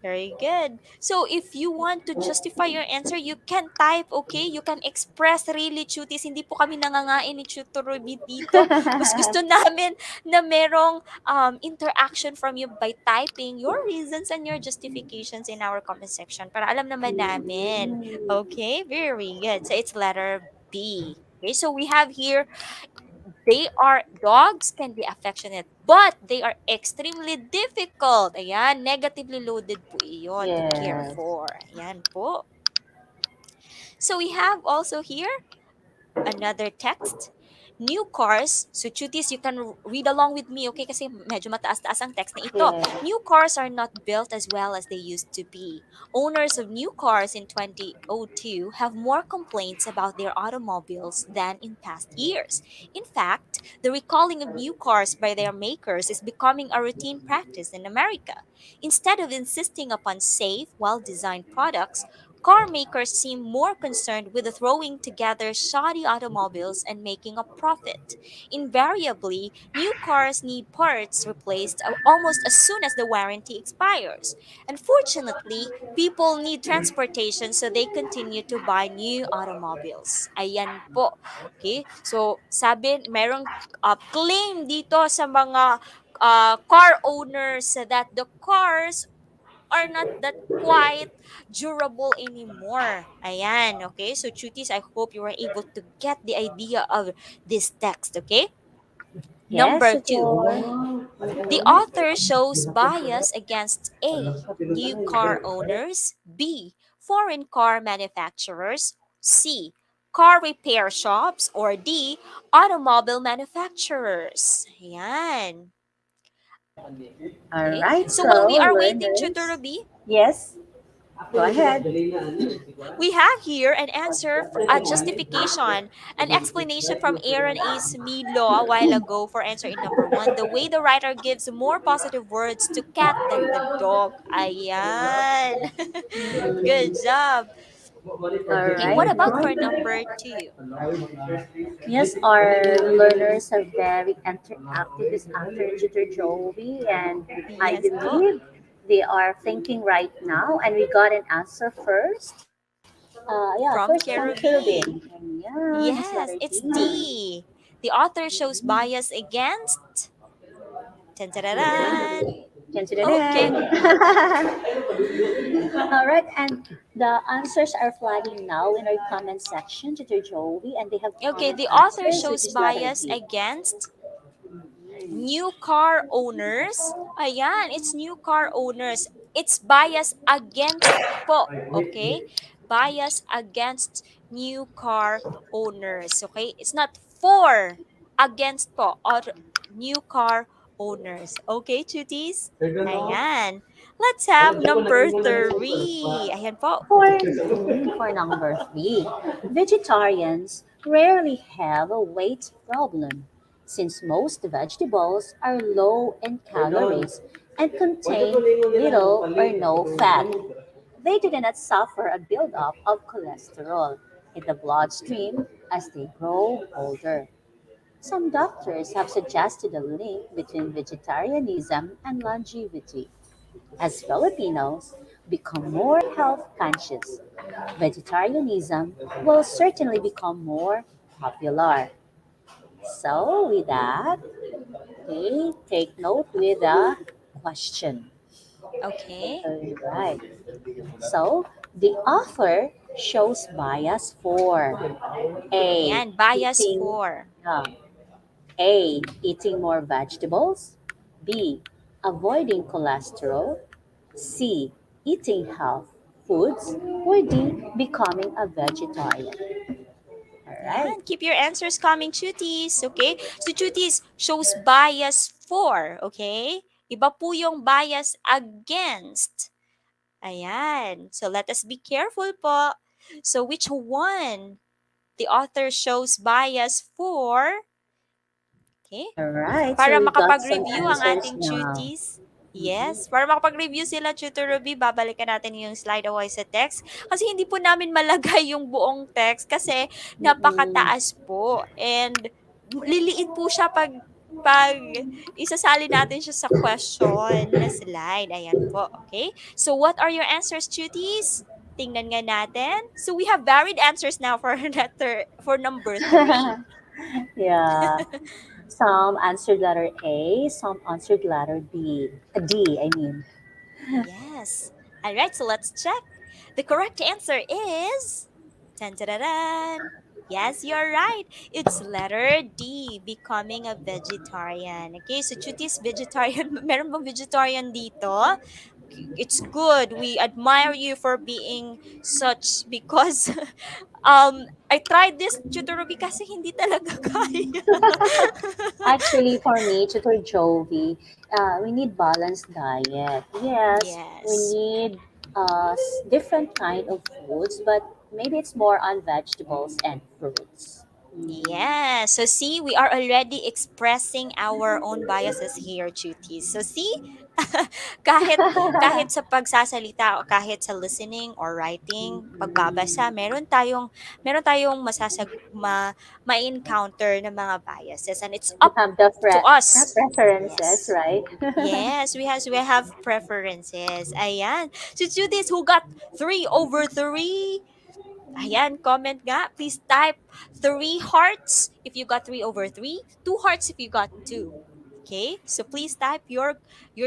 Speaker 3: Very good. So if you want to justify your answer, you can type, okay? You can express really, cuties. Hindi po kami nangangain ni Tutor Ruby dito. Mas gusto namin na merong interaction from you by typing your reasons and your justifications in our comment section para alam naman namin.
Speaker 2: Mhm.
Speaker 3: Okay? Very good. So it's letter B. Okay, so we have here, dogs can be affectionate, but they are extremely difficult. Ayan, negatively loaded po iyon to care
Speaker 2: Yes.
Speaker 3: for. Ayan po. So we have also here another text. New cars, so cuties, you can read along with me, okay? Kasi medyo mataas-taas ang text na ito.
Speaker 2: Yes.
Speaker 3: New cars are not built as well as they used to be. Owners of new cars in 2002 have more complaints about their automobiles than in past years. In fact, the recalling of new cars by their makers is becoming a routine practice in America. Instead of insisting upon safe, well-designed products, car makers seem more concerned with throwing together shoddy automobiles and making a profit. Invariably, new cars need parts replaced almost as soon as the warranty expires. Unfortunately, people need transportation so they continue to buy new automobiles. Ayan po. Okay? So, sabi, merong claim dito sa mga car owners that the cars are not that quite durable anymore. Ayan, okay? So, cuties, I hope you were able to get the idea of this text, okay?
Speaker 2: Yes,
Speaker 3: Number two,
Speaker 2: tutor.
Speaker 3: the author shows bias against A, new car owners, B, foreign car manufacturers, C, car repair shops, or D, automobile manufacturers. Ayan.
Speaker 2: All
Speaker 3: Okay.
Speaker 2: right,
Speaker 3: So while we
Speaker 2: so
Speaker 3: are waiting, Tutor
Speaker 2: learners.
Speaker 3: Ruby,
Speaker 2: Yes. Go ahead.
Speaker 3: We have here an answer, a justification, an explanation from Aaron A. Smilo a while ago for answer in number one. The way the writer gives more positive words to cat than the dog. Ayan. Good
Speaker 2: Mm,
Speaker 3: job.
Speaker 2: all
Speaker 3: Okay, what
Speaker 2: right.
Speaker 3: about for number two?
Speaker 2: Yes, our learners are very interactive this afternoon, Tutor Joey, and I
Speaker 3: Yes po.
Speaker 2: believe they are thinking right now. And we got an answer first. Yeah, first
Speaker 3: From
Speaker 2: from Kerubin.
Speaker 3: Kerubi.
Speaker 2: Yeah, it's letter
Speaker 3: Yes, it's
Speaker 2: D.
Speaker 3: D. The author shows bias against. Tan Okay.
Speaker 2: All right, and the answers are flagging now in our comment section, Tutor Joey, and they have
Speaker 3: Okay,
Speaker 2: common
Speaker 3: the author
Speaker 2: answers, which
Speaker 3: shows
Speaker 2: is letter
Speaker 3: bias
Speaker 2: D.
Speaker 3: against new car owners. Ayan, it's new car owners. It's bias against po. Okay? Bias against new car owners. Okay? It's not for against po or new car owners. Okay, cuties? Ayan. Let's have number three. Ayan po.
Speaker 2: For number three, vegetarians rarely have a weight problem since most vegetables are low in calories and contain little or no fat. They do not suffer a buildup of cholesterol in the bloodstream as they grow older. Some doctors have suggested a link between vegetarianism and longevity. As Filipinos become more health conscious, vegetarianism will certainly become more popular. So, with that, okay, take note with the question.
Speaker 3: Okay.
Speaker 2: Alright. So, the author shows bias for A.
Speaker 3: Ayan, bias
Speaker 2: Eating,
Speaker 3: for.
Speaker 2: uh, A. Eating more vegetables. B. Avoiding cholesterol. C. Eating health foods. Or D. Becoming a vegetarian. Alright.
Speaker 3: Yan. Keep your answers coming, cuties. Okay? So, cuties shows bias for. Okay? Iba po yung bias against. Ayan. So, let us be careful po. So, which one? The author shows bias for. Okay?
Speaker 2: Alright. So
Speaker 3: Para
Speaker 2: we got some
Speaker 3: makapag-review ang
Speaker 2: answers
Speaker 3: ating
Speaker 2: now.
Speaker 3: cuties. Yes, para makapag-review sila, Tutor Ruby, babalikan natin yung slide o voice sa text. Kasi hindi po namin malagay yung buong text kasi
Speaker 2: Mm-mm.
Speaker 3: napakataas po. And liliit po siya pag isasali natin siya sa question na slide. Ayan po, okay? So what are your answers, cuties? Tingnan nga natin. So we have varied answers now for for number three.
Speaker 2: Yeah. Some answered letter A, some answered letter B. D, I mean.
Speaker 3: Yes. All right, so let's check. The correct answer is tan tan. Yes, you're right. It's letter D, becoming a vegetarian. Okay, so Chutis vegetarian. Meron bang vegetarian dito? It's good. We admire you for being such because I tried this tutor Ruby kasi hindi talaga kaya.
Speaker 2: Actually, for me, Tutor Jovi, we need balanced diet. Yes, we
Speaker 3: Yes.
Speaker 2: need different kind of foods, but maybe it's more on vegetables and fruits. Mm.
Speaker 3: Yeah. So see, we are already expressing our own biases here, cuties. So see, kahit kahit sa pagsasalita o kahit sa listening or writing, pagbabasa, meron tayong ma-encounter na mga biases and it's
Speaker 2: We
Speaker 3: up
Speaker 2: have the
Speaker 3: to us.
Speaker 2: preferences,
Speaker 3: Yes.
Speaker 2: right?
Speaker 3: Yes, we have preferences. Ayan. So cuties who got 3/3. Ayan, comment nga. Please type 3 hearts if you got 3/3, 2 hearts if you got 2. Okay? So please type your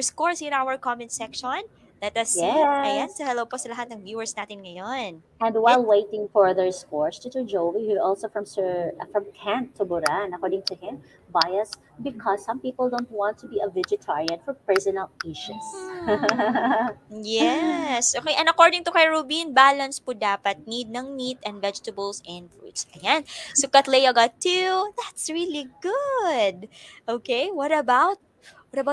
Speaker 3: scores in our comment section. Let us see. Ayan, so
Speaker 2: Yes.
Speaker 3: hello po sa lahat ng viewers natin ngayon.
Speaker 2: And
Speaker 3: Okay?
Speaker 2: while waiting for their scores, Tutor Joey, who also from Kent to Buran, according to him, bias because some people don't want to be a vegetarian for personal issues.
Speaker 3: Yes. Okay, and according to kay Rubin, balance po dapat need ng meat and vegetables and fruits. Ayan. So Katlea got 2. That's really good. Okay, what about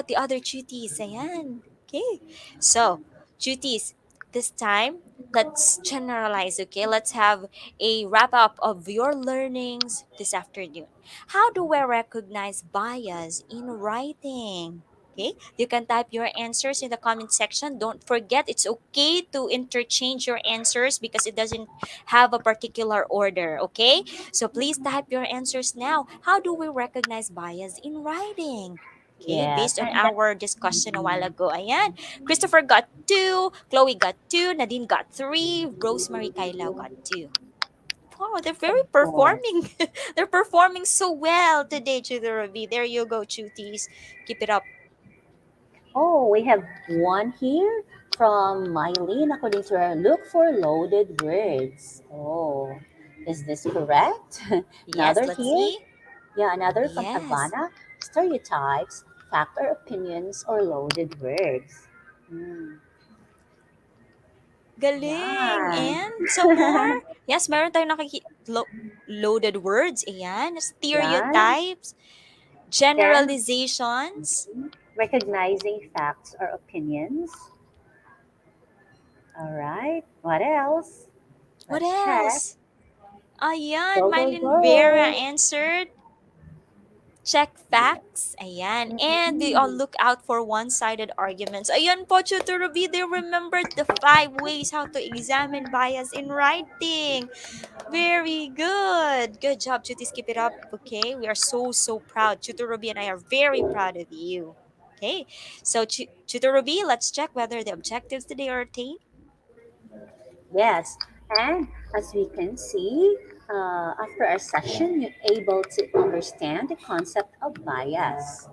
Speaker 3: the other cuties? Ayan. Okay. So, cuties, this time, let's generalize, okay? Let's have a wrap up of your learnings this afternoon. How do we recognize bias in writing? Okay, you can type your answers in the comment section. Don't forget, it's okay to interchange your answers because it doesn't have a particular order, okay? So please type your answers now. How do we recognize bias in writing? Okay,
Speaker 2: Yes,
Speaker 3: based on
Speaker 2: and that,
Speaker 3: our discussion a while
Speaker 2: mhm,
Speaker 3: ago. Ayan, Christopher got two, Chloe got two, Nadine got three, Rosemary Kailao got two. Wow, they're
Speaker 2: of
Speaker 3: very
Speaker 2: course.
Speaker 3: performing. They're performing so well today, Chudorobi. There you go, Chuties. Keep it up.
Speaker 2: Oh, we have one here from Mylene according to her. Look for loaded words. Oh, is this correct?
Speaker 3: Yes,
Speaker 2: Another
Speaker 3: let's
Speaker 2: here.
Speaker 3: see.
Speaker 2: Yeah, another from
Speaker 3: Yes.
Speaker 2: Havana. Stereotypes, fact or opinions, or loaded words. Hmm.
Speaker 3: Galing.
Speaker 2: Yan.
Speaker 3: And some more? Yes, meron tayong loaded words. Ayan.
Speaker 2: Yan.
Speaker 3: Stereotypes,
Speaker 2: Then,
Speaker 3: generalizations.
Speaker 2: recognizing facts or opinions. All right. What else?
Speaker 3: What
Speaker 2: Let's check.
Speaker 3: else? Ayan,
Speaker 2: Go, go,
Speaker 3: Mylene Vera
Speaker 2: go.
Speaker 3: answered. Check facts. Ayan. And we all
Speaker 2: Mhm.
Speaker 3: look out for one-sided arguments. Ayan po, Tutor Ruby, they remembered the 5 ways how to examine bias in writing. Very good. Good job, Tutis. Keep it up. Okay. We are so, so proud. Tutor Ruby and I are very proud of you. Okay. So, Tutor Ruby, let's check whether the objectives today are attained.
Speaker 2: Yes, and as we can see, after our session, you're able to understand the concept of bias.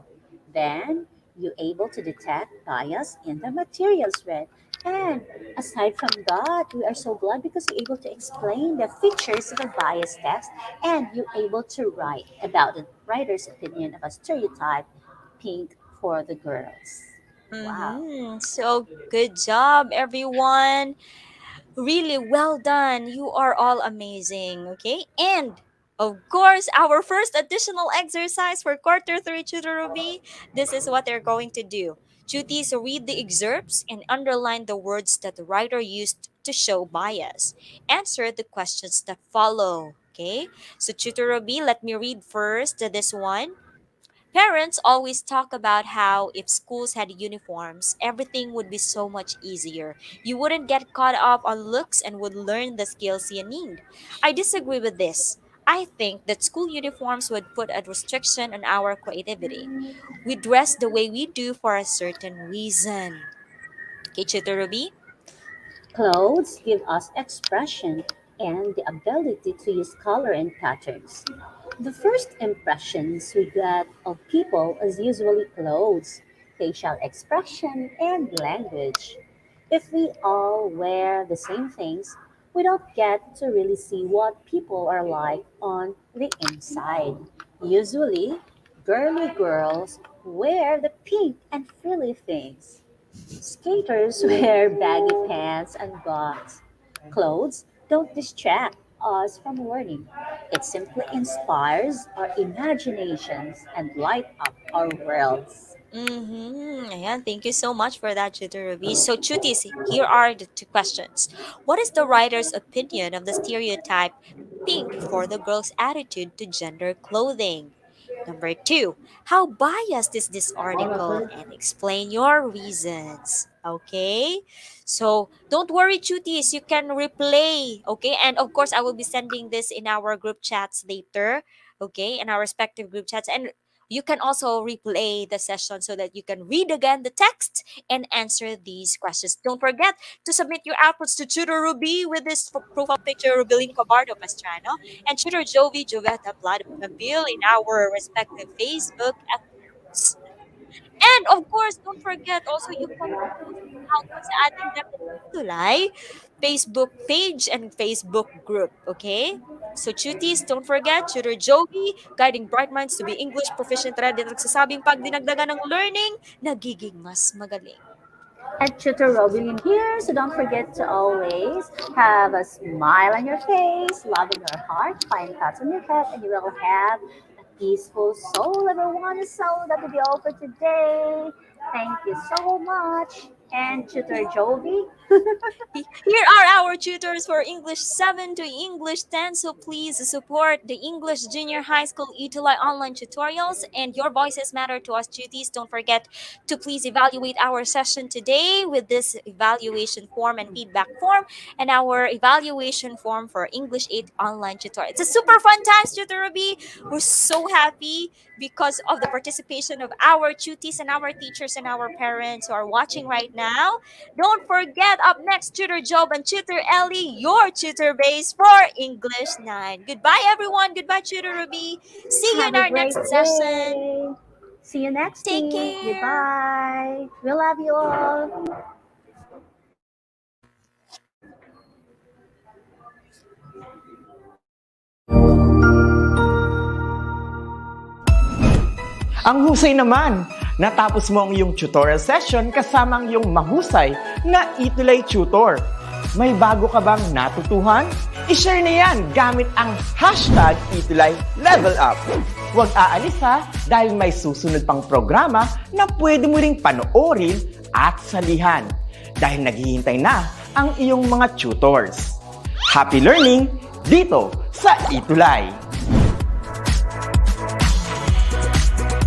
Speaker 2: Then you're able to detect bias in the materials read. And aside from that, we are so glad because you're able to explain the features of a bias text and you're able to write about the writer's opinion of a stereotype pink for the girls. Wow.
Speaker 3: So, good job, everyone. Really well done. You are all amazing. Okay. And of course, our first additional exercise for quarter three, Churubi, this is what they're going to do. Duties read the excerpts and underline the words that the writer used to show bias. Answer the questions that follow. Okay. So, Churubi, let me read first this one. Parents always talk about how if schools had uniforms, everything would be so much easier. You wouldn't get caught up on looks and would learn the skills you need. I disagree with this. I think that school uniforms would put a restriction on our creativity. We dress the way we do for a certain reason. Okay, Chito Ruby?
Speaker 2: Clothes give us expression and the ability to use color and patterns. The first impressions we get of people is usually clothes, facial expression, and language. If we all wear the same things, we don't get to really see what people are like on the inside. Usually, girly girls wear the pink and frilly things. Skaters wear baggy pants and boots. Clothes don't distract us from learning. It simply inspires our imaginations and light up our worlds.
Speaker 3: Ayan, thank you so much for that, Chito Ruby. So, Chutis, here are the two questions. What is the writer's opinion of the stereotype pink for the girl's attitude to gender clothing? Number two, how biased is this article and explain your reasons? Okay, so don't worry, Chutis, you can replay. Okay, and of course, I will be sending this in our group chats later. Okay, in our respective group chats, and you can also replay the session so that you can read again the text and answer these questions. Don't forget to submit your outputs to Tutor Ruby with this profile picture, Rubilin Cabardo Pastrano, and Tutor Jovi Joveta Vlad Pampil in our respective Facebook accounts. And of course, don't forget also you can post your outputs adding them in ETUlay Facebook page and Facebook group. Okay? So, cuties, don't forget, Tutor Joey, guiding bright minds to be English proficient ready at nagsasabing pag dinagdagan ng learning, nagiging mas magaling.
Speaker 2: And Tutor Robin here, so don't forget to always have a smile on your face, love in your heart, fine thoughts on your head, and you will have a peaceful soul, everyone. So that will be all for today. Thank you so much. And Tutor Jovi.
Speaker 3: Here are our tutors for English 7 to English 10. So please support the English Junior High School ETUlay online tutorials. And your voices matter to us, tuties. Don't forget to please evaluate our session today with this evaluation form and feedback form and our evaluation form for English 8 online tutorial. It's a super fun time, Tutor Ruby. We're so happy because of the participation of our tuties and our teachers and our parents who are watching right now. Don't forget, up next, Tutor Job and Tutor Ellie, your tutor base for English 9. Goodbye, everyone. Goodbye, Tutor Ruby. See you
Speaker 2: Have
Speaker 3: in
Speaker 2: a
Speaker 3: our
Speaker 2: great
Speaker 3: next session.
Speaker 2: day. See you next
Speaker 3: Take
Speaker 2: week.
Speaker 3: care.
Speaker 2: Goodbye. We love you all.
Speaker 4: Ang husay naman! Natapos mo ang iyong tutorial session kasama ang iyong mahusay na ETUlay tutor. May bago ka bang natutuhan? I-share na yan gamit ang hashtag #ETUlayLevelUp. Huwag aalis ha dahil may susunod pang programa na pwede mo ring panoorin at salihan dahil naghihintay na ang iyong mga tutors. Happy learning dito sa ETUlay!